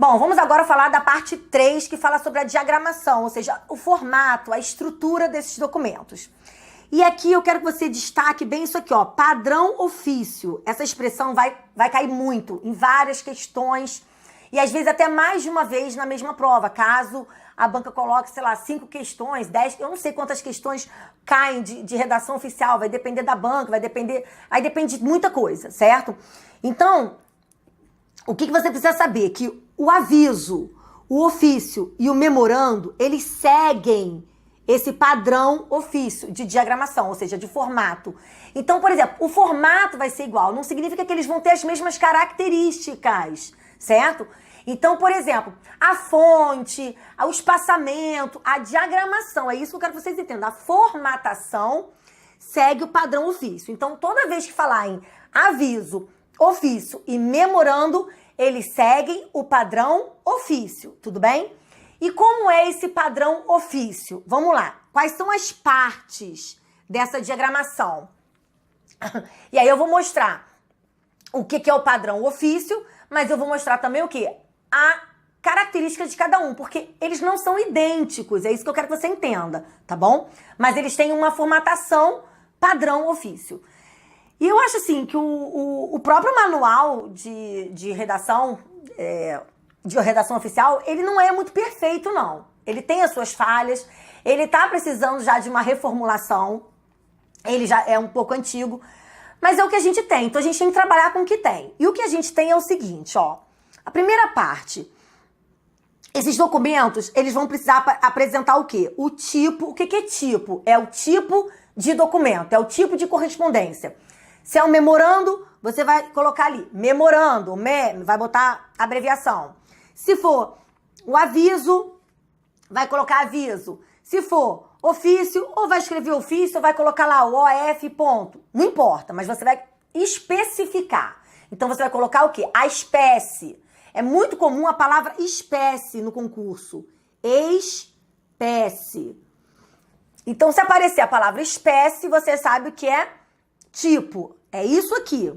Bom, vamos agora falar da parte 3, que fala sobre a diagramação, ou seja, o formato, a estrutura desses documentos. E aqui eu quero que você destaque bem isso aqui, ó, padrão ofício. Essa expressão vai cair muito em várias questões e às vezes até mais de uma vez na mesma prova, caso a banca coloque, sei lá, 5 questões, 10, eu não sei quantas questões caem de redação oficial, vai depender da banca, aí depende de muita coisa, certo? Então, o que você precisa saber? Que o aviso, o ofício e o memorando, eles seguem esse padrão ofício de diagramação, ou seja, de formato. Então, por exemplo, o formato vai ser igual, não significa que eles vão ter as mesmas características, certo? Então, por exemplo, a fonte, o espaçamento, a diagramação, é isso que eu quero que vocês entendam. A formatação segue o padrão ofício. Então, toda vez que falar em aviso, ofício e memorando, eles seguem o padrão ofício, tudo bem? E como é esse padrão ofício? Vamos lá. Quais são as partes dessa diagramação? E aí eu vou mostrar o que é o padrão ofício, mas eu vou mostrar também o quê? A característica de cada um, porque eles não são idênticos, é isso que eu quero que você entenda, tá bom? Mas eles têm uma formatação padrão ofício. E eu acho assim que o próprio manual de redação, de redação oficial, ele não é muito perfeito, não. Ele tem as suas falhas, ele tá precisando já de uma reformulação, ele já é um pouco antigo, mas é o que a gente tem, então a gente tem que trabalhar com o que tem. E o que a gente tem é o seguinte, ó, a primeira parte, esses documentos, eles vão precisar apresentar o quê? O tipo, o que é tipo? É o tipo de documento, é o tipo de correspondência. Se é um memorando, você vai colocar ali, memorando, vai botar abreviação. Se for o aviso, vai colocar aviso. Se for ofício, ou vai escrever ofício, ou vai colocar lá o OF, ponto. Não importa, mas você vai especificar. Então você vai colocar o quê? A espécie. É muito comum a palavra espécie no concurso. Espécie. Então, se aparecer a palavra espécie, você sabe o que é tipo. É isso aqui.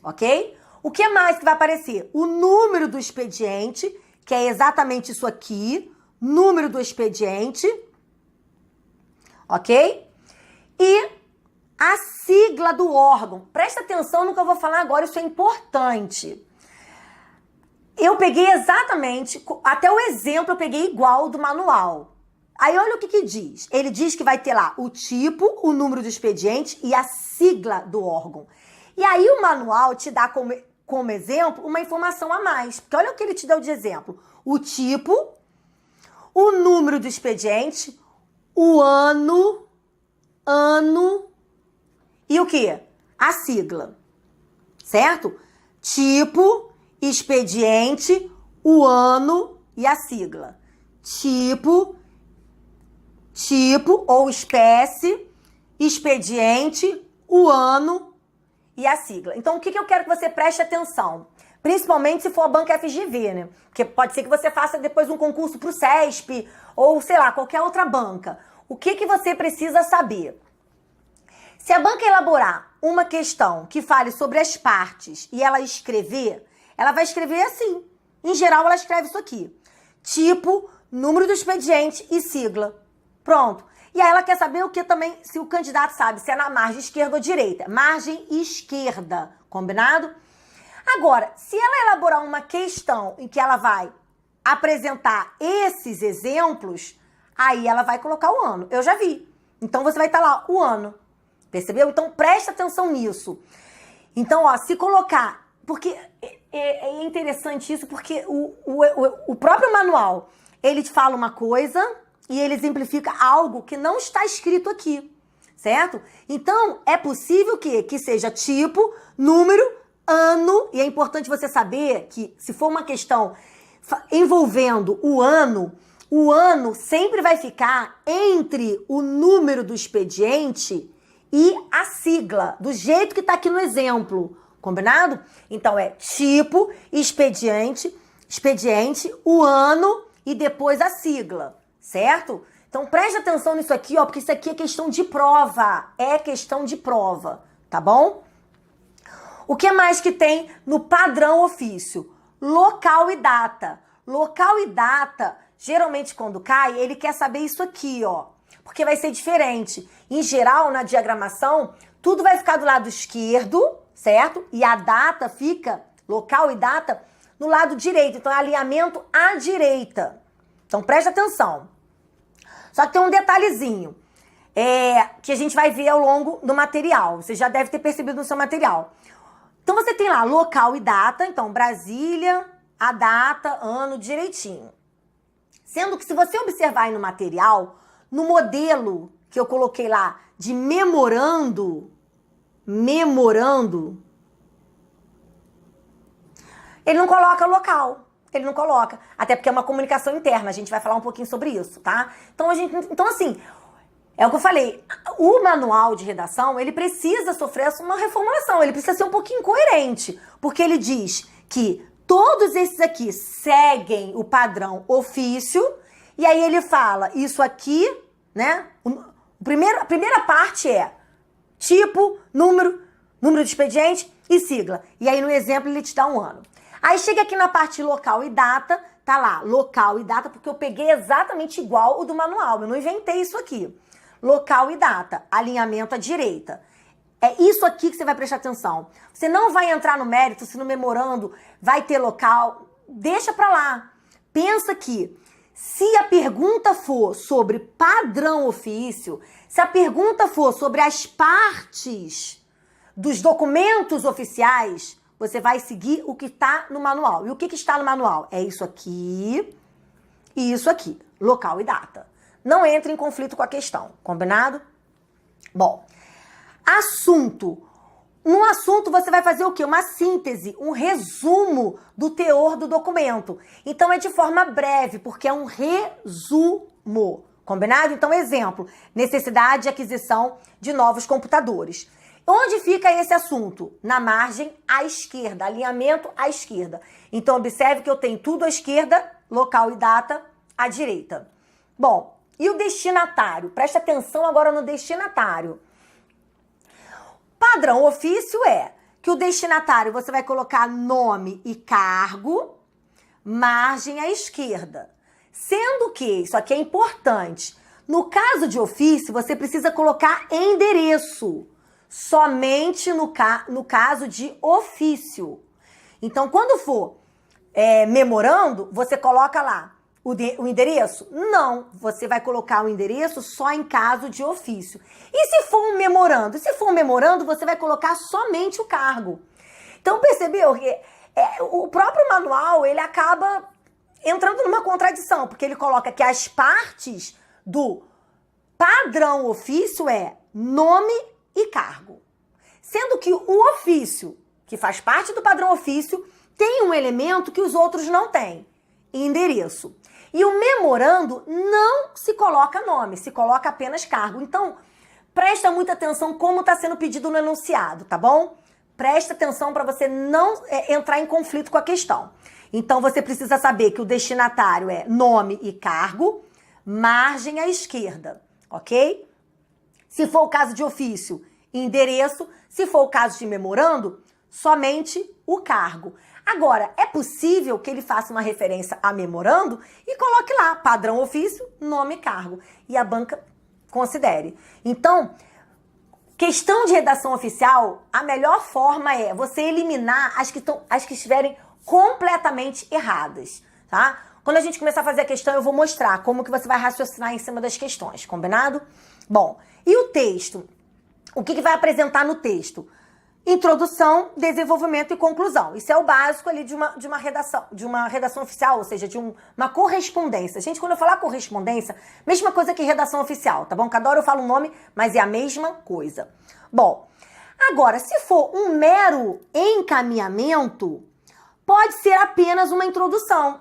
Ok? O que mais que vai aparecer? O número do expediente, que é exatamente isso aqui. Número do expediente. Ok? E a sigla do órgão. Presta atenção no que eu vou falar agora, isso é importante. Eu peguei exatamente, até o exemplo eu peguei igual do manual. Aí olha o que diz. Ele diz que vai ter lá o tipo, o número do expediente e a sigla do órgão. E aí o manual te dá como exemplo uma informação a mais. Porque olha o que ele te deu de exemplo. O tipo, o número do expediente, o ano e o quê? A sigla. Certo? Tipo, expediente, o ano e a sigla. Tipo ou espécie, expediente, o ano e a sigla. Então, o que eu quero que você preste atenção? Principalmente se for a banca FGV, né? Porque pode ser que você faça depois um concurso para o CESP ou, sei lá, qualquer outra banca. O que você precisa saber? Se a banca elaborar uma questão que fale sobre as partes e ela escrever, ela vai escrever assim. Em geral, ela escreve isso aqui. Tipo, número do expediente e sigla. Pronto. E aí ela quer saber o que também, se o candidato sabe, se é na margem esquerda ou direita. Margem esquerda, combinado? Agora, se ela elaborar uma questão em que ela vai apresentar esses exemplos, aí ela vai colocar o ano. Eu já vi. Então você vai estar lá, o ano. Percebeu? Então presta atenção nisso. Então, ó, se colocar... Porque é interessante isso, porque o próprio manual, ele te fala uma coisa e ele exemplifica algo que não está escrito aqui, certo? Então, é possível que seja tipo, número, ano, e é importante você saber que se for uma questão envolvendo o ano sempre vai ficar entre o número do expediente e a sigla, do jeito que está aqui no exemplo. Combinado? Então é tipo, expediente, o ano e depois a sigla, certo? Então preste atenção nisso aqui, ó, porque isso aqui é questão de prova, tá bom? O que mais que tem no padrão ofício? local e data. Local e data, geralmente quando cai, ele quer saber isso aqui, ó. Porque vai ser diferente. Em geral, na diagramação, tudo vai ficar do lado esquerdo, certo? E a data fica, local e data, no lado direito. Então, é alinhamento à direita. Então, presta atenção. Só que tem um detalhezinho que a gente vai ver ao longo do material. Você já deve ter percebido no seu material. Então, você tem lá local e data. Então, Brasília, a data, ano, direitinho. Sendo que se você observar aí no material, no modelo que eu coloquei lá de memorando, ele não coloca local. Ele não coloca. Até porque é uma comunicação interna. A gente vai falar um pouquinho sobre isso, tá? Então assim, é o que eu falei. O manual de redação, ele precisa sofrer uma reformulação. Ele precisa ser um pouquinho coerente. Porque ele diz que todos esses aqui seguem o padrão ofício. E aí ele fala isso aqui, né? A primeira parte é tipo, número de expediente e sigla. E aí no exemplo ele te dá um ano. Aí chega aqui na parte local e data, tá lá, local e data, porque eu peguei exatamente igual o do manual, eu não inventei isso aqui. Local e data, alinhamento à direita. É isso aqui que você vai prestar atenção. Você não vai entrar no mérito, se no memorando vai ter local, deixa pra lá. Pensa que se a pergunta for sobre padrão ofício, se a pergunta for sobre as partes dos documentos oficiais, você vai seguir o que está no manual. E o que está no manual? É isso aqui e isso aqui, local e data. Não entre em conflito com a questão, combinado? Bom, assunto. No assunto você vai fazer o quê? Uma síntese, um resumo do teor do documento. Então é de forma breve, porque é um resumo, combinado? Então, exemplo, necessidade de aquisição de novos computadores. Onde fica esse assunto? Na margem à esquerda, alinhamento à esquerda. Então, observe que eu tenho tudo à esquerda, local e data à direita. Bom, e o destinatário? Preste atenção agora no destinatário. Padrão ofício é que o destinatário você vai colocar nome e cargo, margem à esquerda. Sendo que, isso aqui é importante, no caso de ofício você precisa colocar endereço. Somente no caso de ofício. Então, quando for memorando, você coloca lá o endereço? Não, você vai colocar o endereço só em caso de ofício. E se for um memorando? Se for um memorando, você vai colocar somente o cargo. Então, percebeu que o próprio manual, ele acaba entrando numa contradição, porque ele coloca que as partes do padrão ofício é nome e cargo. Sendo que o ofício, que faz parte do padrão ofício, tem um elemento que os outros não têm, endereço. E o memorando não se coloca nome, se coloca apenas cargo. Então, presta muita atenção como está sendo pedido no enunciado, tá bom? Presta atenção para você não entrar em conflito com a questão. Então, você precisa saber que o destinatário é nome e cargo, margem à esquerda, ok? Se for o caso de ofício, endereço. Se for o caso de memorando, somente o cargo. Agora, é possível que ele faça uma referência a memorando e coloque lá, padrão ofício, nome e cargo. E a banca considere. Então, questão de redação oficial, a melhor forma é você eliminar as que estiverem completamente erradas, tá? Quando a gente começar a fazer a questão, eu vou mostrar como que você vai raciocinar em cima das questões, combinado? Bom, e o texto? O que vai apresentar no texto? Introdução, desenvolvimento e conclusão. Isso é o básico ali de uma redação oficial, ou seja, de uma correspondência. Gente, quando eu falar correspondência, mesma coisa que redação oficial, tá bom? Cada hora eu falo um nome, mas é a mesma coisa. Bom, agora, se for um mero encaminhamento, pode ser apenas uma introdução.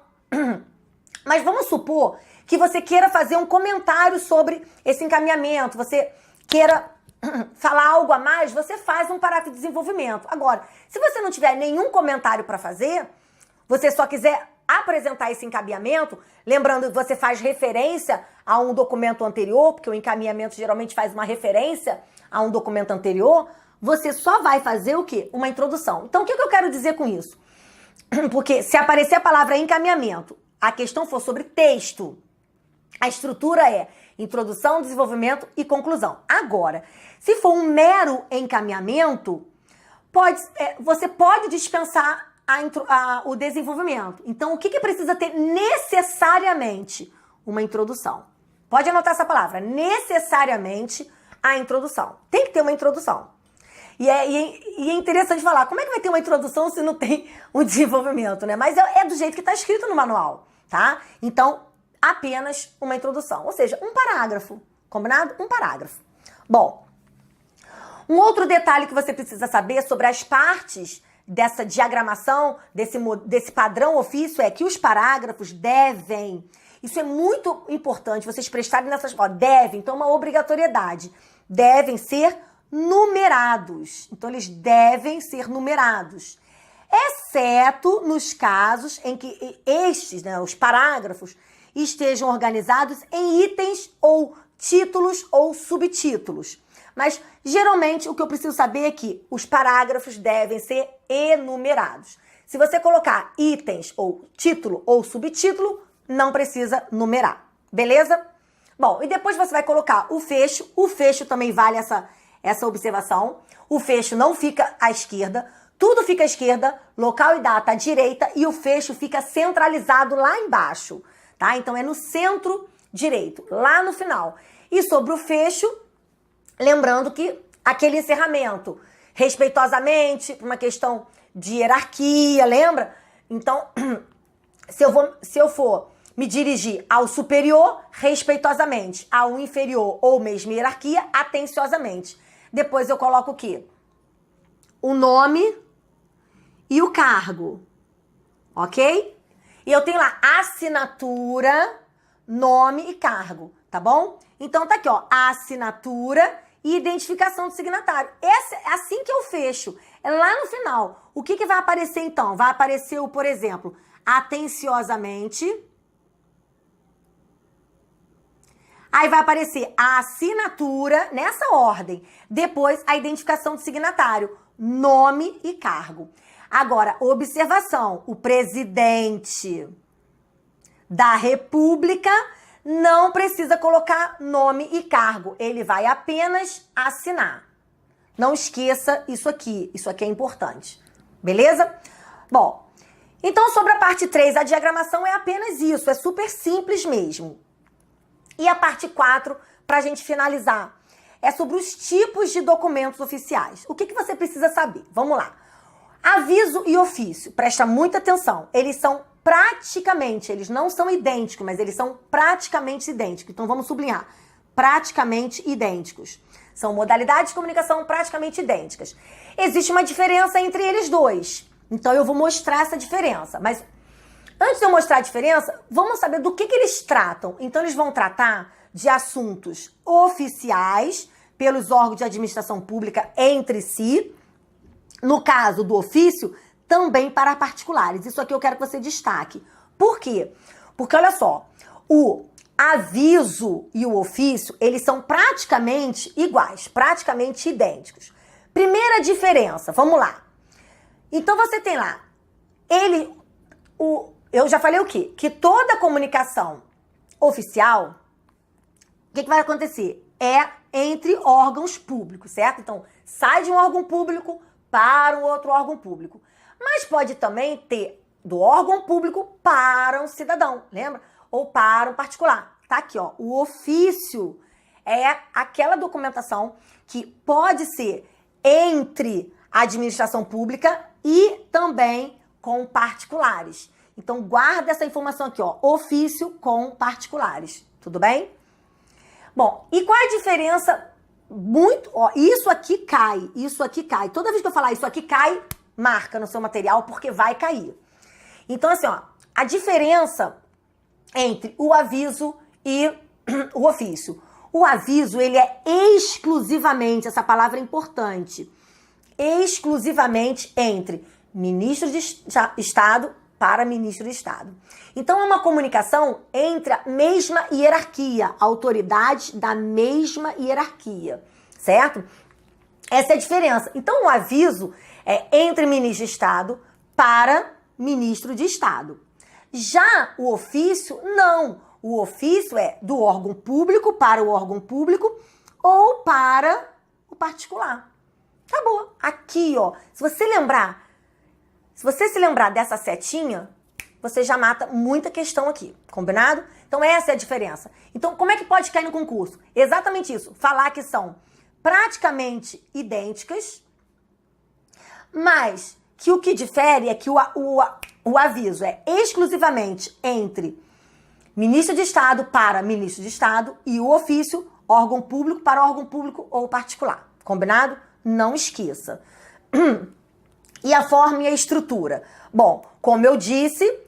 Mas vamos supor que você queira fazer um comentário sobre esse encaminhamento, você queira falar algo a mais, você faz um parágrafo de desenvolvimento. Agora, se você não tiver nenhum comentário para fazer, você só quiser apresentar esse encaminhamento, lembrando que você faz referência a um documento anterior, porque o encaminhamento geralmente faz uma referência a um documento anterior, você só vai fazer o quê? Uma introdução. Então, o que eu quero dizer com isso? Porque se aparecer a palavra encaminhamento, a questão for sobre texto, a estrutura é introdução, desenvolvimento e conclusão. Agora, se for um mero encaminhamento, você pode dispensar o desenvolvimento. Então, o que precisa ter necessariamente? Uma introdução. Pode anotar essa palavra, necessariamente a introdução. Tem que ter uma introdução. E é interessante falar, como é que vai ter uma introdução se não tem um desenvolvimento, né? Mas é do jeito que está escrito no manual, tá? Então, apenas uma introdução, ou seja, um parágrafo, combinado? Um parágrafo. Bom, um outro detalhe que você precisa saber sobre as partes dessa diagramação, desse padrão ofício, é que os parágrafos devem, isso é muito importante, vocês prestarem nessas coisas, devem, então é uma obrigatoriedade, devem ser numerados. Então, eles devem ser numerados, exceto nos casos em que estes, né, os parágrafos, estejam organizados em itens ou títulos ou subtítulos. Mas, geralmente, o que eu preciso saber é que os parágrafos devem ser enumerados. Se você colocar itens ou título ou subtítulo, não precisa numerar, beleza? Bom, e depois você vai colocar o fecho também vale essa observação. O fecho não fica à esquerda, tudo fica à esquerda, local e data à direita e o fecho fica centralizado lá embaixo, tá? Então é no centro direito, lá no final. E sobre o fecho, lembrando que aquele encerramento, respeitosamente, uma questão de hierarquia, lembra? Então, se eu for me dirigir ao superior, respeitosamente, ao inferior ou mesmo hierarquia, atenciosamente. Depois eu coloco o quê? O nome e o cargo, ok? E eu tenho lá assinatura, nome e cargo, tá bom? Então tá aqui, ó, a assinatura e identificação do signatário. É assim que eu fecho, é lá no final. O que vai aparecer então? Vai aparecer o, por exemplo, atenciosamente. Aí vai aparecer a assinatura, nessa ordem. Depois, a identificação do signatário, nome e cargo. Agora, observação, o presidente da República não precisa colocar nome e cargo. Ele vai apenas assinar. Não esqueça isso aqui é importante. Beleza? Bom, então sobre a parte 3, a diagramação é apenas isso, é super simples mesmo. E a parte 4, para a gente finalizar, é sobre os tipos de documentos oficiais. O que você precisa saber? Vamos lá. Aviso e ofício, presta muita atenção. Eles são praticamente, eles não são idênticos, mas eles são praticamente idênticos. Então vamos sublinhar, praticamente idênticos. São modalidades de comunicação praticamente idênticas. Existe uma diferença entre eles dois. Então eu vou mostrar essa diferença, mas antes de eu mostrar a diferença, vamos saber do que eles tratam. Então, eles vão tratar de assuntos oficiais pelos órgãos de administração pública entre si. No caso do ofício, também para particulares. Isso aqui eu quero que você destaque. Por quê? Porque, olha só, o aviso e o ofício, eles são praticamente iguais, praticamente idênticos. Primeira diferença, vamos lá. Então, você tem lá, eu já falei o quê? Que toda comunicação oficial, o que vai acontecer? É entre órgãos públicos, certo? Então, sai de um órgão público para um outro órgão público. Mas pode também ter do órgão público para um cidadão, lembra? Ou para um particular. Tá aqui, ó. O ofício é aquela documentação que pode ser entre a administração pública e também com particulares. Então, guarda essa informação aqui, ó. Ofício com particulares. Tudo bem? Bom, e qual é a diferença? Isso aqui cai. Toda vez que eu falar isso aqui cai, marca no seu material, porque vai cair. Então, assim, ó, a diferença entre o aviso e o ofício. O aviso, ele é exclusivamente, essa palavra é importante, exclusivamente entre ministro de Estado para ministro de Estado. Então, é uma comunicação entre a mesma hierarquia, autoridades da mesma hierarquia, certo? Essa é a diferença. Então, o aviso é entre ministro de Estado para ministro de Estado. Já o ofício, não. O ofício é do órgão público para o órgão público ou para o particular. Acabou. Aqui, ó, se você se lembrar dessa setinha, você já mata muita questão aqui, combinado? Então essa é a diferença. Então como é que pode cair no concurso? Exatamente isso, falar que são praticamente idênticas, mas que o que difere é que o aviso é exclusivamente entre ministro de Estado para ministro de Estado e o ofício, órgão público para órgão público ou particular. Combinado? Não esqueça. E a forma e a estrutura? Bom, como eu disse,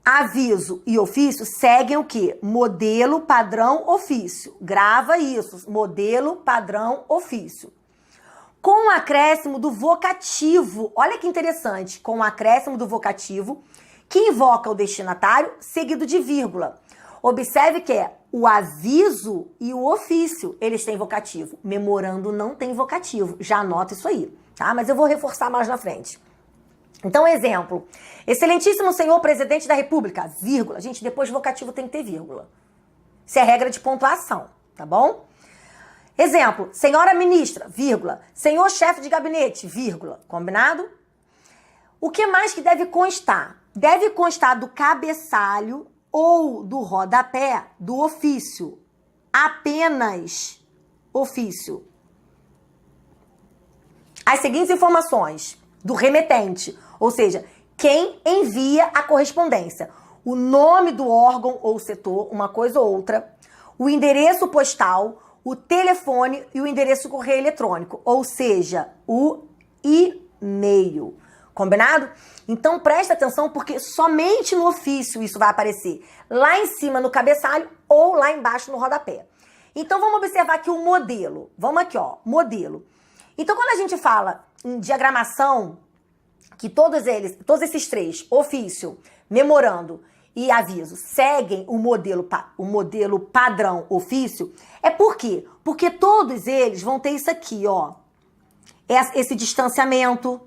aviso e ofício seguem o quê? Modelo, padrão, ofício. Grava isso, modelo, padrão, ofício. Com o acréscimo do vocativo, olha que interessante, com o acréscimo do vocativo, que invoca o destinatário, seguido de vírgula. Observe que é o aviso e o ofício, eles têm vocativo. Memorando não tem vocativo, já anota isso aí, tá? Mas eu vou reforçar mais na frente. Então, exemplo, excelentíssimo senhor presidente da república, vírgula. Gente, depois do vocativo tem que ter vírgula. Isso é regra de pontuação, tá bom? Exemplo, senhora ministra, vírgula. Senhor chefe de gabinete, vírgula. Combinado? O que mais que deve constar? Deve constar do cabeçalho ou do rodapé do ofício. Apenas ofício. As seguintes informações do remetente, ou seja, quem envia a correspondência. O nome do órgão ou setor, uma coisa ou outra. O endereço postal, o telefone e o endereço correio eletrônico, ou seja, o e-mail. Combinado? Então presta atenção porque somente no ofício isso vai aparecer. Lá em cima no cabeçalho ou lá embaixo no rodapé. Então vamos observar aqui o modelo. Vamos aqui, ó, modelo. Então quando a gente fala em diagramação, que todos esses três, ofício, memorando e aviso, seguem o modelo padrão ofício, é por quê? Porque todos eles vão ter isso aqui, ó. Esse distanciamento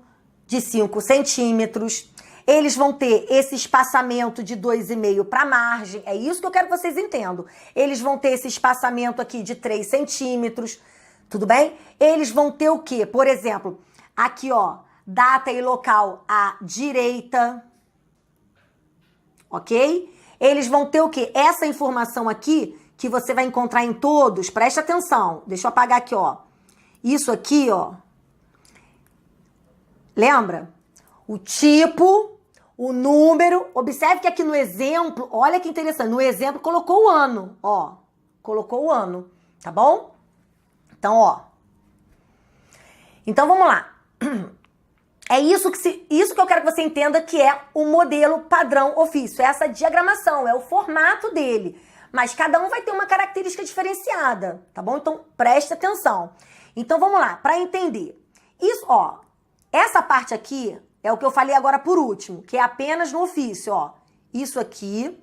de 5 centímetros. Eles vão ter esse espaçamento de 2,5 para a margem. É isso que eu quero que vocês entendam. Eles vão ter esse espaçamento aqui de 3 centímetros. Tudo bem? Eles vão ter o quê? Por exemplo, aqui, ó, data e local à direita. Ok? Eles vão ter o quê? Essa informação aqui que você vai encontrar em todos. Presta atenção. Deixa eu apagar aqui, ó. Isso aqui, ó. Lembra? O tipo, o número. Observe que aqui no exemplo, olha que interessante. No exemplo colocou o ano, ó. Colocou o ano, tá bom? Então, ó. Então, vamos lá. É isso que eu quero que você entenda que é o modelo padrão ofício. É essa diagramação, é o formato dele. Mas cada um vai ter uma característica diferenciada, tá bom? Então, preste atenção. Então, vamos lá, para entender. Isso, ó, essa parte aqui é o que eu falei agora por último, que é apenas no ofício, ó. Isso aqui.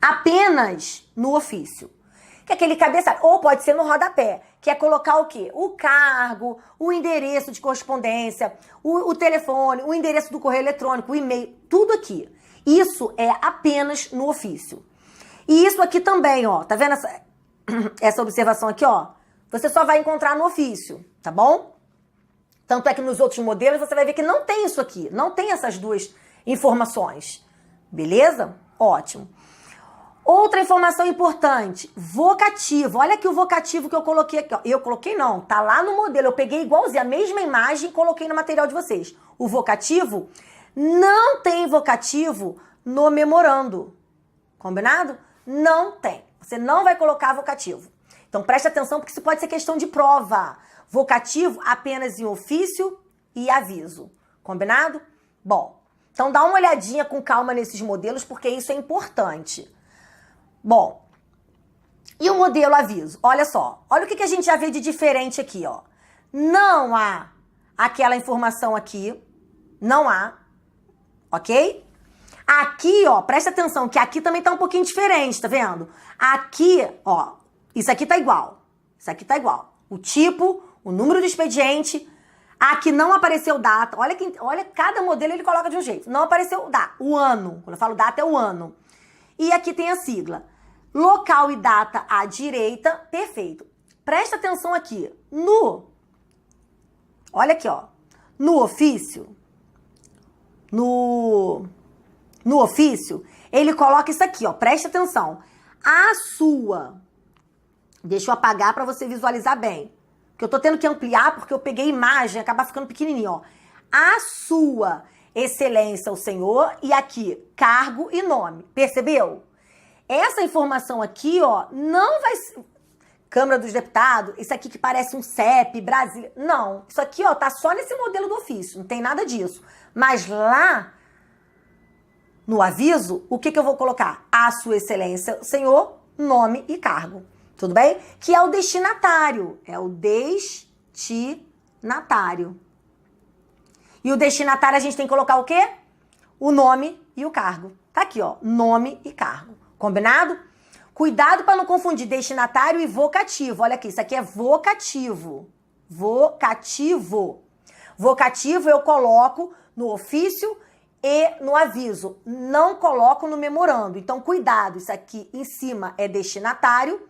Apenas no ofício. Que é aquele cabeçalho, ou pode ser no rodapé, que é colocar o quê? O cargo, o endereço de correspondência, o telefone, o endereço do correio eletrônico, o e-mail, tudo aqui. Isso é apenas no ofício. E isso aqui também, ó, tá vendo essa observação aqui, ó? Você só vai encontrar no ofício, tá bom? Tanto é que nos outros modelos você vai ver que não tem isso aqui, não tem essas duas informações. Beleza? Ótimo. Outra informação importante, vocativo. Olha aqui o vocativo que eu coloquei aqui. Ó. Eu coloquei não, tá lá no modelo. Eu peguei igualzinho a mesma imagem e coloquei no material de vocês. O vocativo não tem vocativo no memorando. Combinado? Não tem. Você não vai colocar vocativo. Então preste atenção porque isso pode ser questão de prova. Vocativo apenas em ofício e aviso. Combinado? Bom, então dá uma olhadinha com calma nesses modelos porque isso é importante. Bom, e o modelo aviso? Olha só, olha o que a gente já vê de diferente aqui, ó. Não há aquela informação aqui, não há, ok? Aqui, ó, presta atenção que aqui também tá um pouquinho diferente, tá vendo? Aqui, ó, isso aqui tá igual, isso aqui tá igual. O tipo, o número do expediente. Aqui não apareceu data. Olha, cada modelo ele coloca de um jeito. Não apareceu data, o ano. Quando eu falo data, é o ano. E aqui tem a sigla. Local e data à direita. Perfeito. Presta atenção aqui. Olha aqui, ó. No ofício. No ofício, ele coloca isso aqui, ó. Presta atenção. A sua. Deixa eu apagar para você visualizar bem. Que eu tô tendo que ampliar porque eu peguei imagem, acaba ficando pequenininho, ó. A sua excelência, o senhor, e aqui, cargo e nome. Percebeu? Essa informação aqui, ó, não vai ser... Câmara dos Deputados, isso aqui que parece um CEP, Brasília. Não, isso aqui, ó, tá só nesse modelo do ofício, não tem nada disso. Mas lá, no aviso, o que eu vou colocar? A sua excelência, o senhor, nome e cargo. Tudo bem? Que é o destinatário. É o destinatário. E o destinatário a gente tem que colocar o quê? O nome e o cargo. Tá aqui, ó. Nome e cargo. Combinado? Cuidado para não confundir destinatário e vocativo. Olha aqui, isso aqui é vocativo. Vocativo. Vocativo eu coloco no ofício e no aviso. Não coloco no memorando. Então, cuidado. Isso aqui em cima é destinatário.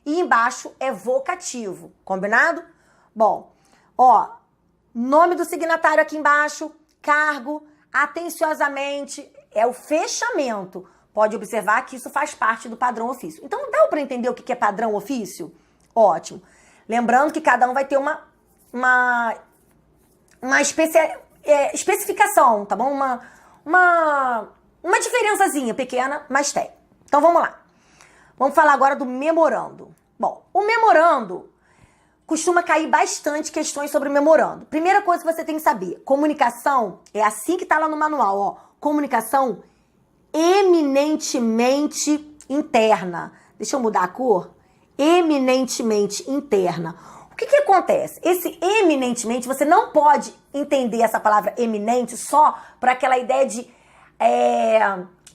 E embaixo é vocativo, combinado? Bom, ó, nome do signatário aqui embaixo, cargo, atenciosamente, é o fechamento. Pode observar que isso faz parte do padrão ofício. Então, dá para entender o que é padrão ofício? Ótimo. Lembrando que cada um vai ter uma especificação, tá bom? Uma diferençazinha pequena, mas tem. Então, vamos lá. Vamos falar agora do memorando. Bom, o memorando costuma cair bastante questões sobre o memorando. Primeira coisa que você tem que saber, comunicação é assim que tá lá no manual, ó. Comunicação eminentemente interna. Deixa eu mudar a cor. Eminentemente interna. O que acontece? Esse eminentemente, você não pode entender essa palavra eminente só por aquela ideia de...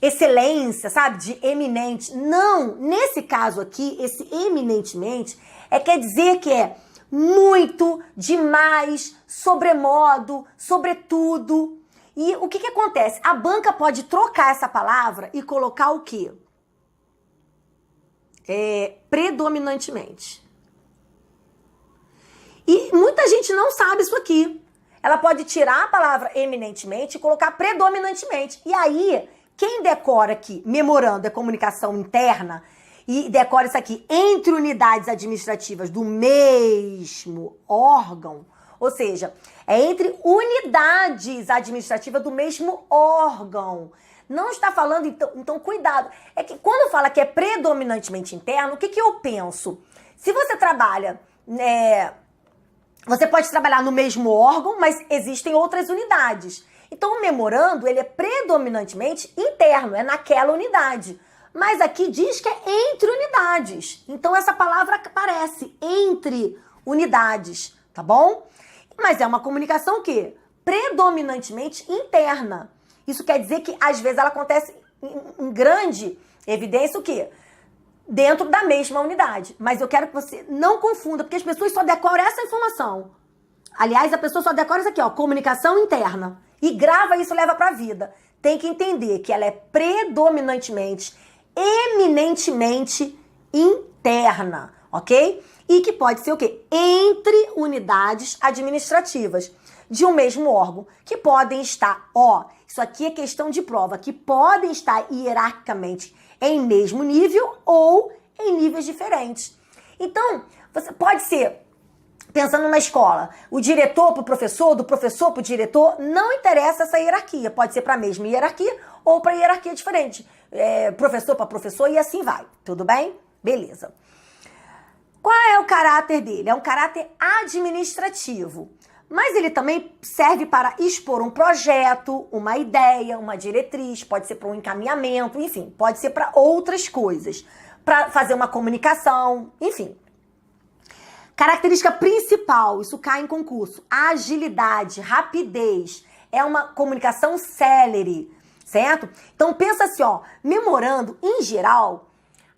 excelência, sabe? De eminente. Não, nesse caso aqui, esse eminentemente quer dizer que é muito, demais, sobremodo, sobretudo. E o que acontece? A banca pode trocar essa palavra e colocar o quê? Predominantemente. E muita gente não sabe isso aqui. Ela pode tirar a palavra eminentemente e colocar predominantemente. E aí... Quem decora aqui, memorando, é comunicação interna, e decora isso aqui entre unidades administrativas do mesmo órgão, ou seja, é entre unidades administrativas do mesmo órgão. Não está falando, então cuidado. É que quando fala que é predominantemente interno, o que eu penso? Se você trabalha, você pode trabalhar no mesmo órgão, mas existem outras unidades. Então, o memorando, ele é predominantemente interno, é naquela unidade. Mas aqui diz que é entre unidades. Então, essa palavra aparece entre unidades, tá bom? Mas é uma comunicação o quê? Predominantemente interna. Isso quer dizer que, às vezes, ela acontece em grande evidência o quê? Dentro da mesma unidade. Mas eu quero que você não confunda, porque as pessoas só decoram essa informação. Aliás, a pessoa só decora isso aqui, ó, comunicação interna. E grava isso e leva pra vida. Tem que entender que ela é predominantemente, eminentemente interna, ok? E que pode ser o quê? Entre unidades administrativas de um mesmo órgão, que podem estar, ó, isso aqui é questão de prova, que podem estar hierarquicamente em mesmo nível ou em níveis diferentes. Então, você pode ser... Pensando numa escola, o diretor para o professor, do professor para o diretor, não interessa essa hierarquia. Pode ser para a mesma hierarquia ou para hierarquia diferente. Professor para professor e assim vai. Tudo bem? Beleza. Qual é o caráter dele? É um caráter administrativo. Mas ele também serve para expor um projeto, uma ideia, uma diretriz, pode ser para um encaminhamento, enfim, pode ser para outras coisas. Para fazer uma comunicação, enfim. Característica principal, isso cai em concurso, agilidade, rapidez, é uma comunicação célere, certo? Então pensa assim, ó, memorando, em geral,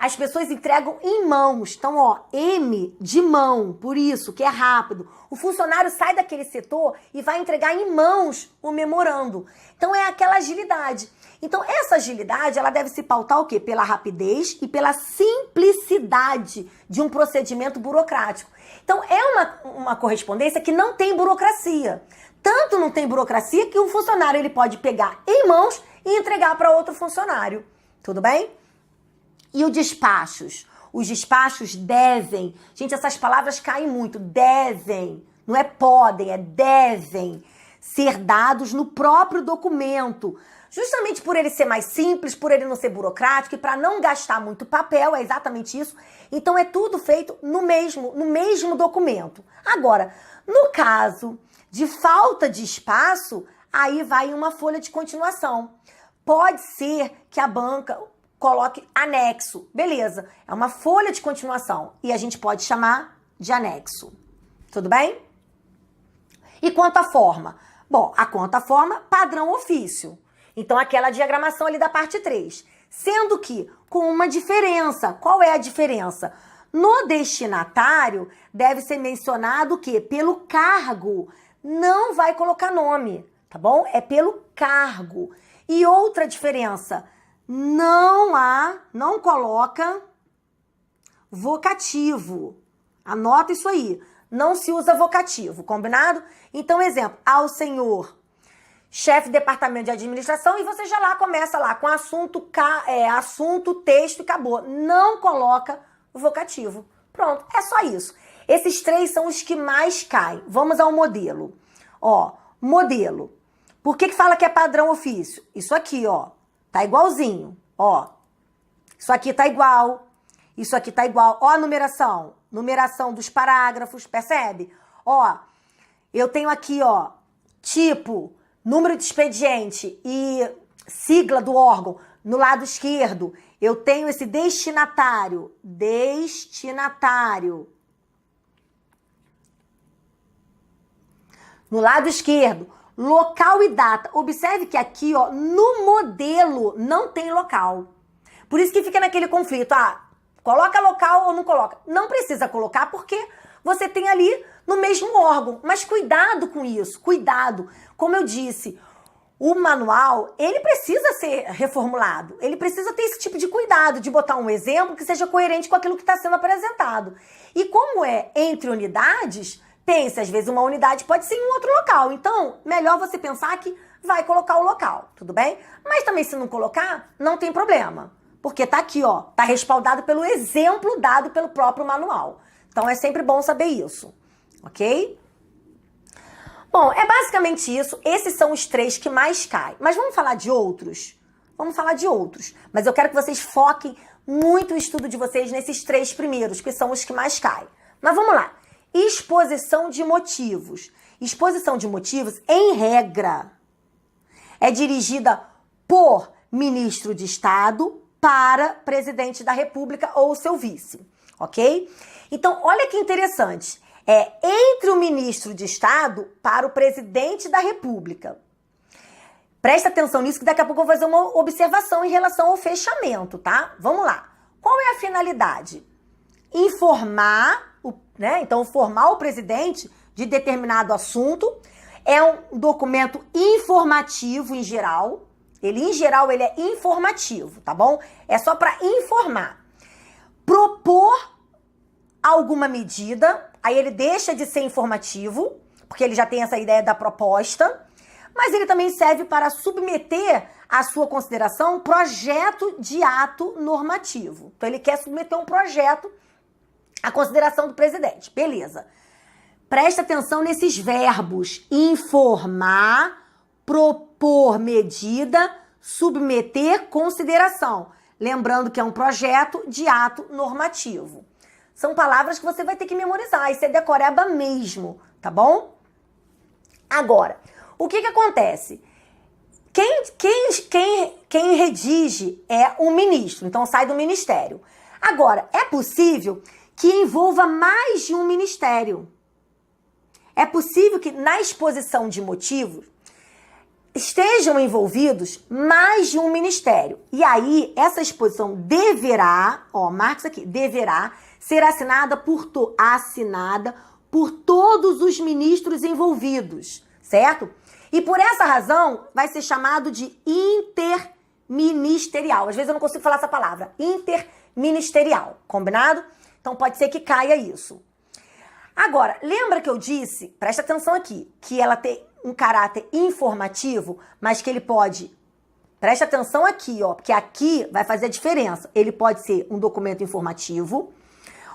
as pessoas entregam em mãos. Então, ó, M de mão, por isso, que é rápido. O funcionário sai daquele setor e vai entregar em mãos o memorando. Então, é aquela agilidade. Então, essa agilidade, ela deve se pautar o quê? Pela rapidez e pela simplicidade de um procedimento burocrático. Então, é uma correspondência que não tem burocracia. Tanto não tem burocracia que o funcionário ele pode pegar em mãos e entregar para outro funcionário. Tudo bem? E os despachos? Os despachos devem. Gente, essas palavras caem muito. Devem. Não é podem, é devem ser dados no próprio documento. Justamente por ele ser mais simples, por ele não ser burocrático e para não gastar muito papel, é exatamente isso. Então é tudo feito no mesmo documento. Agora, no caso de falta de espaço, aí vai uma folha de continuação. Pode ser que a banca coloque anexo. Beleza, é uma folha de continuação e a gente pode chamar de anexo. Tudo bem? E quanto à forma? Bom, a quanto à forma, padrão ofício. Então, aquela diagramação ali da parte 3. Sendo que, com uma diferença. Qual é a diferença? No destinatário, deve ser mencionado o quê? Pelo cargo. Não vai colocar nome, tá bom? É pelo cargo. E outra diferença, não coloca vocativo. Anota isso aí. Não se usa vocativo, combinado? Então, exemplo, ao senhor chefe de departamento de administração, e você já lá começa lá com assunto, texto e acabou. Não coloca vocativo. Pronto, é só isso. Esses 3 são os que mais caem. Vamos ao modelo. Ó, modelo. Por que fala que é padrão ofício? Isso aqui, ó, tá igualzinho. Ó, isso aqui tá igual. Isso aqui tá igual. Ó a numeração. Numeração dos parágrafos, percebe? Ó, eu tenho aqui, ó, tipo, número de expediente e sigla do órgão no lado esquerdo. Eu tenho esse destinatário. Destinatário. No lado esquerdo, local e data. Observe que aqui, ó, no modelo não tem local. Por isso que fica naquele conflito. Ah, coloca local ou não coloca? Não precisa colocar porque você tem ali no mesmo órgão. Mas cuidado com isso, cuidado. Como eu disse, o manual, ele precisa ser reformulado. Ele precisa ter esse tipo de cuidado, de botar um exemplo que seja coerente com aquilo que está sendo apresentado. E como é entre unidades, pense, às vezes uma unidade pode ser em um outro local. Então, melhor você pensar que vai colocar o local, tudo bem? Mas também se não colocar, não tem problema. Porque tá aqui, ó, tá respaldado pelo exemplo dado pelo próprio manual. Então, é sempre bom saber isso, ok? Bom, é basicamente isso. Esses são os 3 que mais caem. Mas vamos falar de outros? Vamos falar de outros. Mas eu quero que vocês foquem muito o estudo de vocês nesses 3 primeiros, que são os que mais caem. Mas vamos lá. Exposição de motivos. Exposição de motivos, em regra, é dirigida por ministro de Estado para presidente da República ou seu vice, ok? Então, olha que interessante. É entre o ministro de Estado para o presidente da República. Presta atenção nisso que daqui a pouco eu vou fazer uma observação em relação ao fechamento, tá? Vamos lá. Qual é a finalidade? Informar, Então, informar o presidente de determinado assunto. É um documento informativo em geral. Em geral, ele é informativo, tá bom? É só para informar. Propor alguma medida, aí ele deixa de ser informativo, porque ele já tem essa ideia da proposta, mas ele também serve para submeter à sua consideração um projeto de ato normativo. Então, ele quer submeter um projeto à consideração do presidente. Beleza. Presta atenção nesses verbos. Informar, propor medida, submeter consideração. Lembrando que é um projeto de ato normativo. São palavras que você vai ter que memorizar. Isso é decoreba mesmo, tá bom? Agora, o que acontece? Quem redige é o ministro, então sai do ministério. Agora, é possível que envolva mais de um ministério. É possível que na exposição de motivos, estejam envolvidos mais de um ministério. E aí, essa exposição deverá, marca isso aqui, deverá ser assinada por todos os ministros envolvidos, certo? E por essa razão, vai ser chamado de interministerial. Às vezes eu não consigo falar essa palavra. Interministerial, combinado? Então pode ser que caia isso. Agora, lembra que eu disse, presta atenção aqui, que ela tem um caráter informativo, mas que ele pode, presta atenção aqui, porque aqui vai fazer a diferença. Ele pode ser um documento informativo,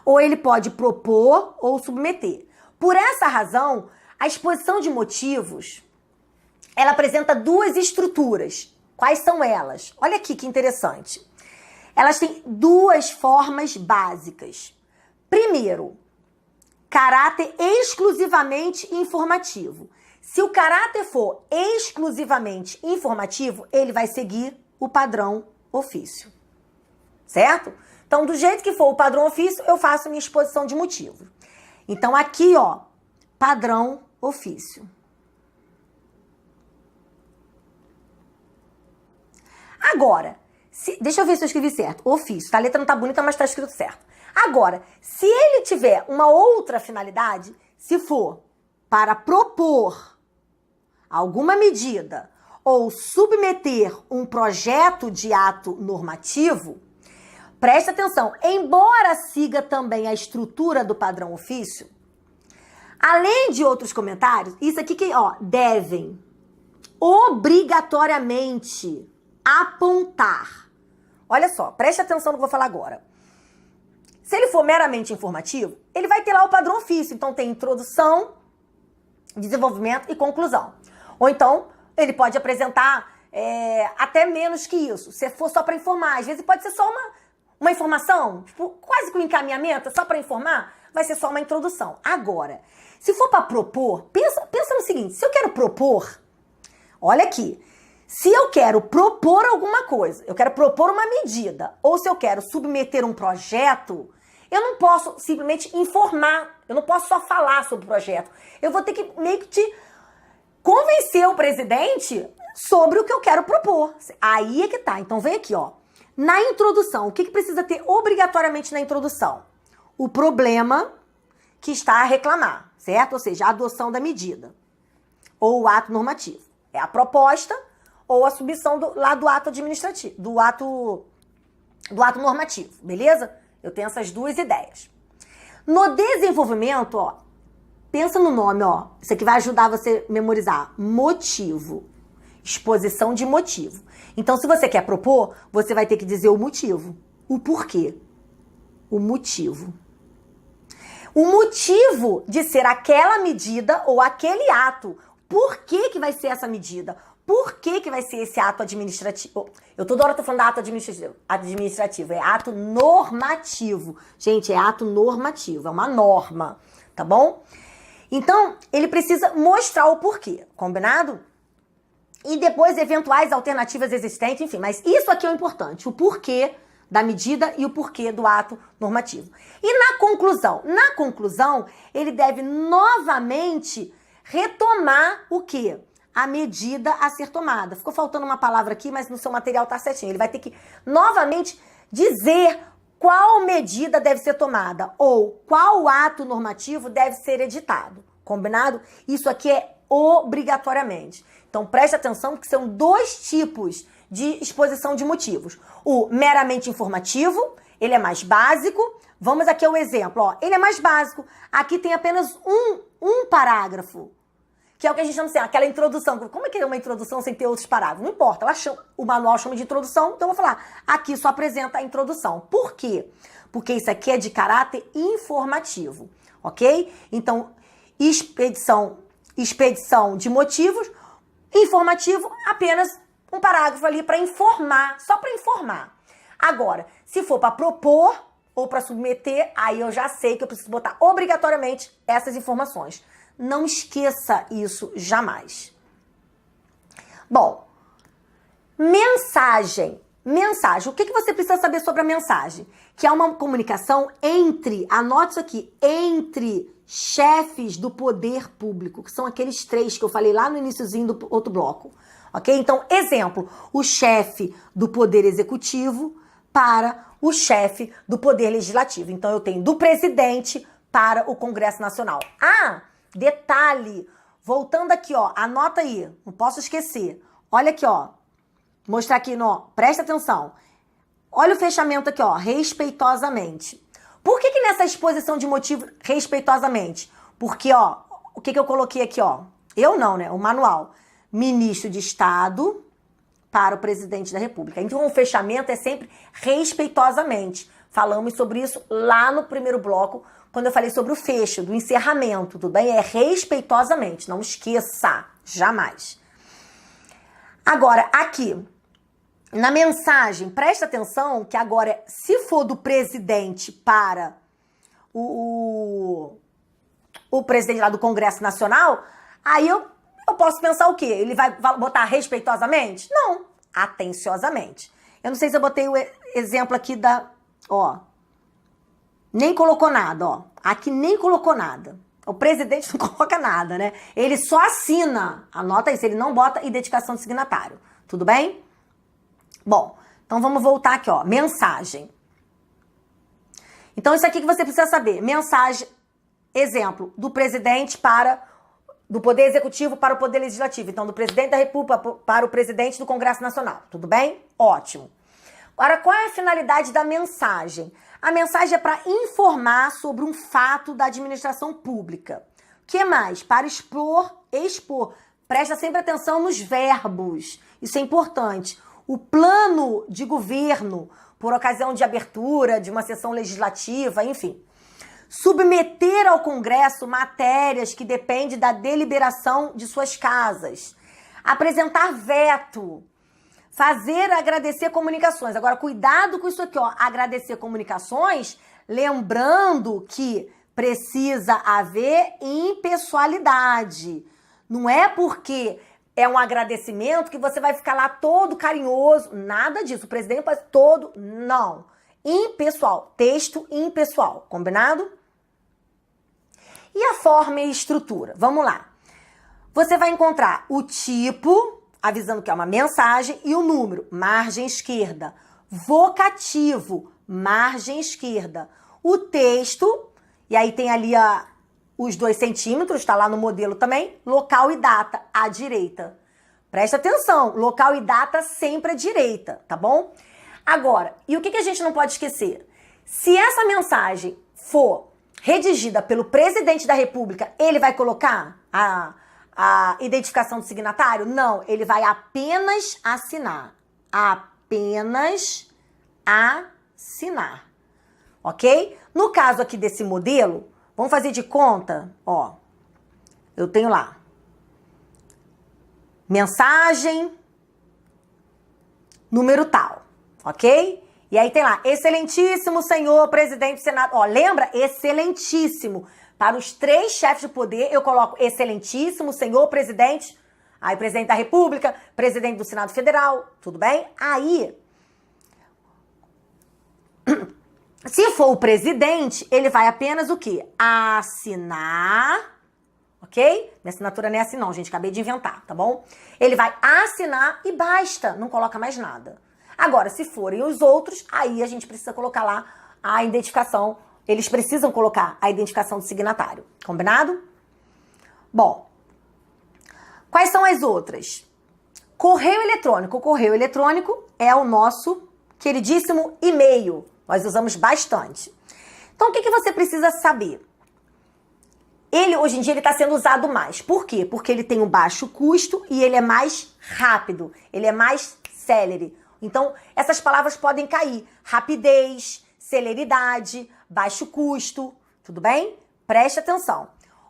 ou ele pode propor ou submeter. Por essa razão, a exposição de motivos, ela apresenta duas estruturas. Quais são elas? Olha aqui que interessante. Elas têm duas formas básicas. Primeiro, caráter exclusivamente informativo. Se o caráter for exclusivamente informativo, ele vai seguir o padrão ofício. Certo? Então, do jeito que for o padrão ofício, eu faço minha exposição de motivo. Então, aqui, padrão ofício. Agora, deixa eu ver se eu escrevi certo. Ofício, tá? A letra não tá bonita, mas tá escrito certo. Agora, se ele tiver uma outra finalidade, se for para propor alguma medida ou submeter um projeto de ato normativo, preste atenção, embora siga também a estrutura do padrão ofício, além de outros comentários, isso aqui que, devem obrigatoriamente apontar. Olha só, preste atenção no que eu vou falar agora. Se ele for meramente informativo, ele vai ter lá o padrão ofício. Então tem introdução, desenvolvimento e conclusão. Ou então, ele pode apresentar até menos que isso. Se for só para informar, às vezes pode ser só uma informação, tipo, quase que um encaminhamento, só para informar, vai ser só uma introdução. Agora, se for para propor, pensa no seguinte, se eu quero propor, olha aqui, se eu quero propor alguma coisa, eu quero propor uma medida, ou se eu quero submeter um projeto, eu não posso simplesmente informar, eu não posso só falar sobre o projeto. Eu vou ter que meio que te convencer o presidente sobre o que eu quero propor. Aí é que tá. Então vem aqui, na introdução, o que precisa ter obrigatoriamente na introdução? O problema que está a reclamar, certo? Ou seja, a adoção da medida ou o ato normativo. É a proposta ou a submissão do ato administrativo, do ato normativo, beleza? Eu tenho essas duas ideias. No desenvolvimento, pensa no nome, isso aqui vai ajudar você a memorizar. Motivo. Exposição de motivo. Então, se você quer propor, você vai ter que dizer o motivo. O porquê. O motivo. O motivo de ser aquela medida ou aquele ato. Por que vai ser essa medida? Por que vai ser esse ato administrativo? Eu toda hora tô falando ato administrativo. É ato normativo. Gente, é ato normativo. É uma norma. Tá bom? Então, ele precisa mostrar o porquê. Combinado? E depois, eventuais alternativas existentes. Enfim, mas isso aqui é o importante. O porquê da medida e o porquê do ato normativo. E na conclusão, ele deve novamente retomar o quê? A medida a ser tomada. Ficou faltando uma palavra aqui, mas no seu material tá certinho. Ele vai ter que novamente dizer qual medida deve ser tomada ou qual ato normativo deve ser editado. Combinado? Isso aqui é obrigatoriamente. Então preste atenção que são dois tipos de exposição de motivos. O meramente informativo, ele é mais básico. Vamos aqui ao exemplo. Ele é mais básico. Aqui tem apenas um parágrafo. Que é o que a gente chama assim, aquela introdução. Como é que é uma introdução sem ter outros parágrafos? Não importa, o manual chama de introdução, então eu vou falar, aqui só apresenta a introdução. Por quê? Porque isso aqui é de caráter informativo, ok? Então, expedição de motivos, informativo, apenas um parágrafo ali para informar, só para informar. Agora, se for para propor ou para submeter, aí eu já sei que eu preciso botar obrigatoriamente essas informações. Não esqueça isso jamais. Bom, mensagem. O que você precisa saber sobre a mensagem? Que é uma comunicação anote isso aqui, entre chefes do poder público, que são aqueles três que eu falei lá no iniciozinho do outro bloco. ok? Então, exemplo, o chefe do Poder Executivo para o chefe do Poder Legislativo. Então, eu tenho do presidente para o Congresso Nacional. Ah, detalhe, voltando aqui, ó, anota aí, não posso esquecer. Olha aqui, ó, mostrar aqui, ó, presta atenção. Olha o fechamento aqui, ó, respeitosamente. Por que nessa exposição de motivo, respeitosamente? Porque, ó, o que eu coloquei aqui, ó? Eu não, né? O manual. Ministro de Estado para o Presidente da República. Então, o fechamento é sempre respeitosamente. Falamos sobre isso lá no primeiro bloco, quando eu falei sobre o fecho, do encerramento, tudo bem? É respeitosamente, não esqueça, jamais. Agora, aqui, na mensagem, presta atenção que agora, se for do presidente para o presidente lá do Congresso Nacional, aí eu posso pensar o quê? Ele vai botar respeitosamente? Não, atenciosamente. Eu não sei se eu botei o exemplo aqui da... Ó, nem colocou nada, ó. Aqui nem colocou nada. O presidente não coloca nada, né? Ele só assina. Anota isso, ele não bota identificação de signatário. Tudo bem? Bom, então vamos voltar aqui, ó. Mensagem. Então, isso aqui que você precisa saber. Mensagem, exemplo, do presidente do Poder Executivo para o Poder Legislativo. Então, do presidente da República para o presidente do Congresso Nacional. Tudo bem? Ótimo. Agora, qual é a finalidade da mensagem? A mensagem é para informar sobre um fato da administração pública. O que mais? Para expor. Presta sempre atenção nos verbos. Isso é importante. O plano de governo, por ocasião de abertura de uma sessão legislativa, enfim. Submeter ao Congresso matérias que dependem da deliberação de suas casas. Apresentar veto. Agradecer comunicações. Agora, cuidado com isso aqui, ó. Agradecer comunicações, lembrando que precisa haver impessoalidade. Não é porque é um agradecimento que você vai ficar lá todo carinhoso. Nada disso. O presidente faz todo... Não. Impessoal. Texto impessoal. Combinado? E a forma e a estrutura? Vamos lá. Você vai encontrar o tipo... avisando que é uma mensagem, e o número, margem esquerda. Vocativo, margem esquerda. O texto, e aí tem ali os 2 centímetros, tá lá no modelo também, local e data, à direita. Presta atenção, local e data sempre à direita, tá bom? Agora, e o que a gente não pode esquecer? Se essa mensagem for redigida pelo presidente da República, ele vai colocar a identificação do signatário? Não, ele vai apenas assinar. Apenas assinar. Ok? No caso aqui desse modelo, vamos fazer de conta, ó. Eu tenho lá. Mensagem, número tal. Ok? E aí tem lá, excelentíssimo senhor presidente do Senado. Ó, lembra? Excelentíssimo. Para os 3 chefes de poder, eu coloco excelentíssimo senhor presidente, aí presidente da República, presidente do Senado Federal, tudo bem? Aí, se for o presidente, ele vai apenas o quê? Assinar, ok? Minha assinatura não é assim não, gente, acabei de inventar, tá bom? Ele vai assinar e basta, não coloca mais nada. Agora, se forem os outros, aí a gente precisa colocar lá a identificação. Eles precisam colocar a identificação do signatário. Combinado? Bom, quais são as outras? Correio eletrônico. O correio eletrônico é o nosso queridíssimo e-mail. Nós usamos bastante. Então, o que você precisa saber? Hoje em dia, ele está sendo usado mais. Por quê? Porque ele tem um baixo custo e ele é mais rápido. Ele é mais célere. Então, essas palavras podem cair. Rapidez, celeridade, baixo custo, tudo bem? Preste atenção.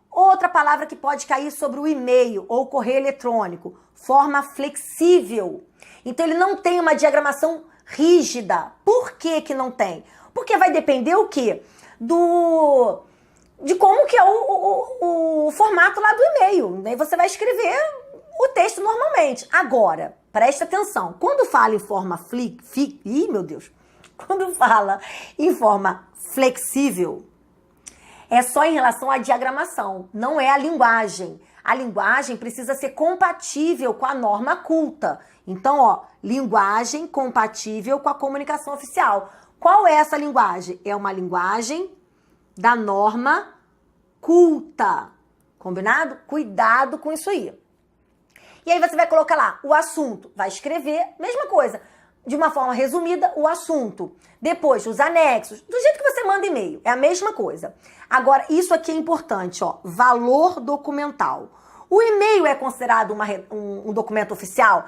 Outra palavra que pode cair sobre o e-mail ou correio eletrônico, forma flexível. Então, ele não tem uma diagramação rígida. Por que que não tem? Porque vai depender o quê? De como que é o formato lá do e-mail. Daí você vai escrever o texto normalmente. Agora, preste atenção. Quando fala em forma Quando fala em forma flexível, é só em relação à diagramação, não é a linguagem. a linguagem precisa ser compatível com a norma culta. Então, ó, linguagem compatível com a comunicação oficial. Qual é essa linguagem? É uma linguagem da norma culta. Combinado? Cuidado com isso aí. E aí você vai colocar lá o assunto, vai escrever, mesma coisa, de uma forma resumida, o assunto. Depois, os anexos, do jeito que você manda e-mail, é a mesma coisa. Agora, isso aqui é importante, ó, valor documental. O e-mail é considerado um documento oficial?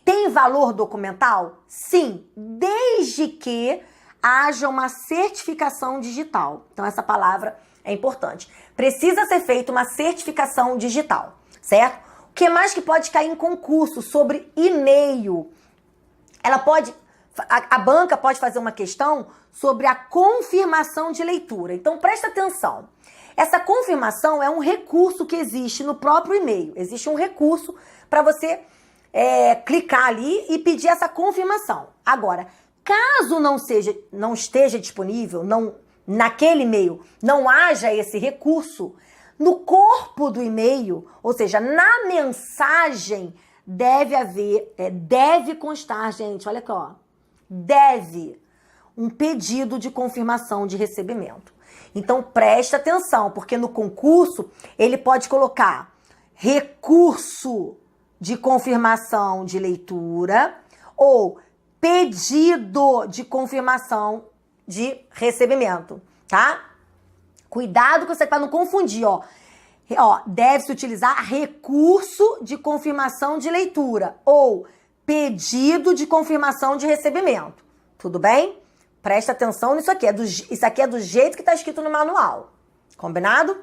Tem valor documental? Sim, desde que haja uma certificação digital. Então, essa palavra é importante. Precisa ser feita uma certificação digital, certo? O que mais que pode cair em concurso sobre e-mail? A banca pode fazer uma questão sobre a confirmação de leitura. Então, presta atenção. Essa confirmação é um recurso que existe no próprio e-mail. Existe um recurso para você clicar ali e pedir essa confirmação. Agora, caso não esteja disponível, naquele e-mail não haja esse recurso, no corpo do e-mail, ou seja, na mensagem, deve constar, gente, olha aqui, ó, deve um pedido de confirmação de recebimento. Então, presta atenção, porque no concurso ele pode colocar recurso de confirmação de leitura ou pedido de confirmação de recebimento, tá? Cuidado com você para não confundir, ó. Deve-se utilizar recurso de confirmação de leitura ou pedido de confirmação de recebimento. Tudo bem? Presta atenção nisso aqui. Isso aqui é do jeito que está escrito no manual. Combinado?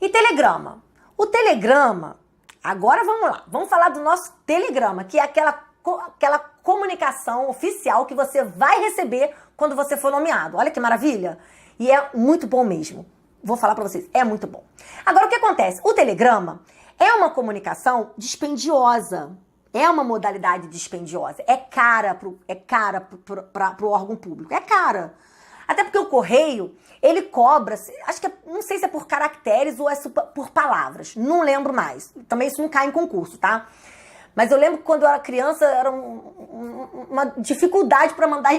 E telegrama? O telegrama, agora vamos lá. Vamos falar do nosso telegrama, que é aquela comunicação oficial que você vai receber quando você for nomeado. Olha que maravilha! E é muito bom mesmo. Vou falar para vocês, é muito bom. Agora, o que acontece? O telegrama é uma comunicação dispendiosa. É uma modalidade dispendiosa. É cara pro órgão público. É cara. Até porque o correio, ele cobra, acho que não sei se é por caracteres ou é por palavras. Não lembro mais. Também isso não cai em concurso, tá? Mas eu lembro que quando eu era criança, era uma dificuldade para mandar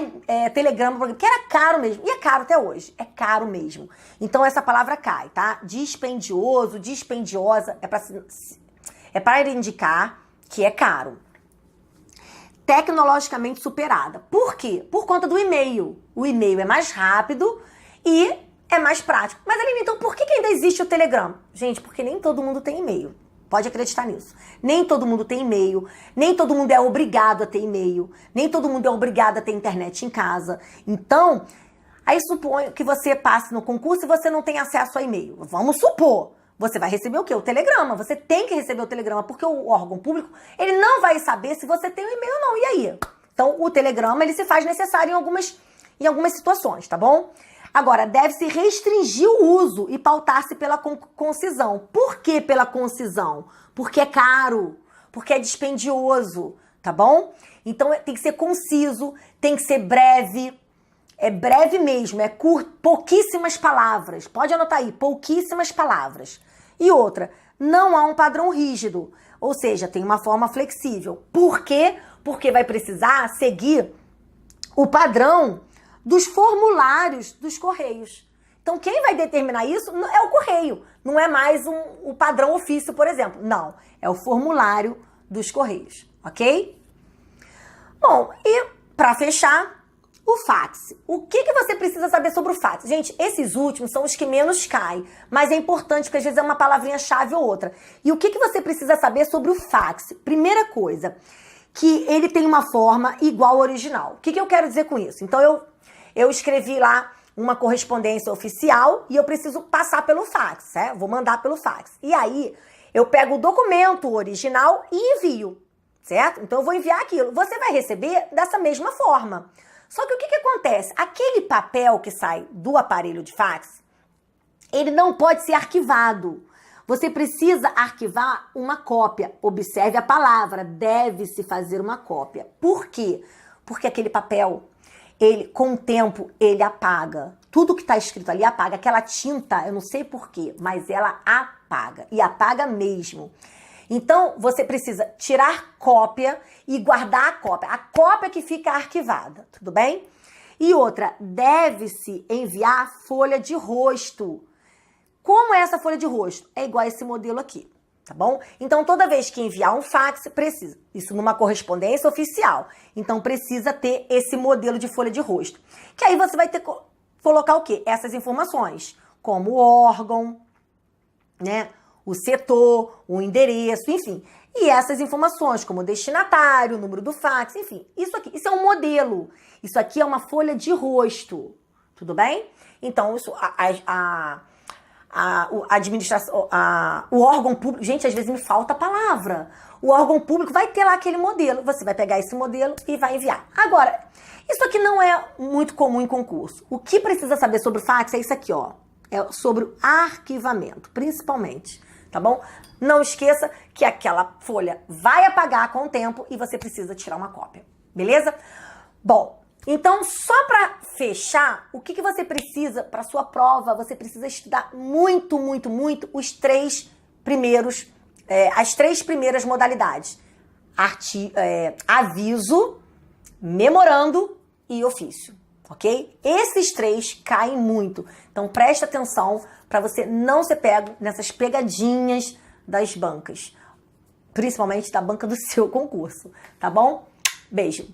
telegrama, porque era caro mesmo. E é caro até hoje. É caro mesmo. Então essa palavra cai, tá? Dispendioso, dispendiosa, é para indicar que é caro. Tecnologicamente superada. Por quê? Por conta do e-mail. O e-mail é mais rápido e é mais prático. Mas, Aline, então por que ainda existe o Telegram? Gente, porque nem todo mundo tem e-mail. Pode acreditar nisso. Nem todo mundo tem e-mail, nem todo mundo é obrigado a ter e-mail, nem todo mundo é obrigado a ter internet em casa. Então, aí suponho que você passe no concurso e você não tem acesso a e-mail. Vamos supor. Você vai receber o quê? O telegrama. Você tem que receber o telegrama, porque o órgão público, ele não vai saber se você tem o e-mail ou não. E aí? Então, o telegrama, ele se faz necessário em algumas situações, tá bom? Agora, deve-se restringir o uso e pautar-se pela concisão. Por que pela concisão? Porque é caro, porque é dispendioso, tá bom? Então, tem que ser conciso, tem que ser breve. É breve mesmo, é curto, pouquíssimas palavras. Pode anotar aí, pouquíssimas palavras. E outra, não há um padrão rígido, ou seja, tem uma forma flexível. Por quê? Porque vai precisar seguir o padrão dos formulários dos Correios. Então, quem vai determinar isso é o Correio. Não é mais o padrão ofício, por exemplo. Não, é o formulário dos Correios, ok? Bom, e para fechar, o fax. O que você precisa saber sobre o fax? Gente, esses últimos são os que menos caem, mas é importante porque às vezes é uma palavrinha-chave ou outra. E o que você precisa saber sobre o fax? Primeira coisa, que ele tem uma forma igual ao original. O que eu quero dizer com isso? Então, eu escrevi lá uma correspondência oficial e eu preciso passar pelo fax, né? Vou mandar pelo fax. E aí, eu pego o documento original e envio, certo? Então, eu vou enviar aquilo. Você vai receber dessa mesma forma. Só que o que acontece? Aquele papel que sai do aparelho de fax, ele não pode ser arquivado. Você precisa arquivar uma cópia. Observe a palavra, deve-se fazer uma cópia. Por quê? Porque aquele papel, com o tempo, ele apaga. Tudo que está escrito ali apaga. Aquela tinta, eu não sei por quê, mas ela apaga. apaga. E apaga mesmo. Então, você precisa tirar cópia e guardar a cópia. A cópia que fica arquivada, tudo bem? E outra, deve-se enviar folha de rosto. Como é essa folha de rosto? É igual a esse modelo aqui, tá bom? Então, toda vez que enviar um fax, precisa. Isso numa correspondência oficial. Então, precisa ter esse modelo de folha de rosto. Que aí você vai ter que colocar o quê? Essas informações, como o órgão, né? O setor, o endereço, enfim. E essas informações, como o destinatário, o número do fax, enfim. Isso aqui, isso é um modelo. Isso aqui é uma folha de rosto. Tudo bem? Então, isso, a administração, o órgão público... Gente, às vezes me falta a palavra. O órgão público vai ter lá aquele modelo. Você vai pegar esse modelo e vai enviar. Agora, isso aqui não é muito comum em concurso. O que precisa saber sobre o fax é isso aqui, ó. É sobre o arquivamento, principalmente. Tá bom? Não esqueça que aquela folha vai apagar com o tempo e você precisa tirar uma cópia. Beleza? Bom, então só para fechar, o que você precisa para sua prova? Você precisa estudar muito, muito, muito os as três primeiras modalidades. Aviso, memorando e ofício. Ok? Esses três caem muito. Então, presta atenção para você não ser pego nessas pegadinhas das bancas. Principalmente da banca do seu concurso. Tá bom? Beijo!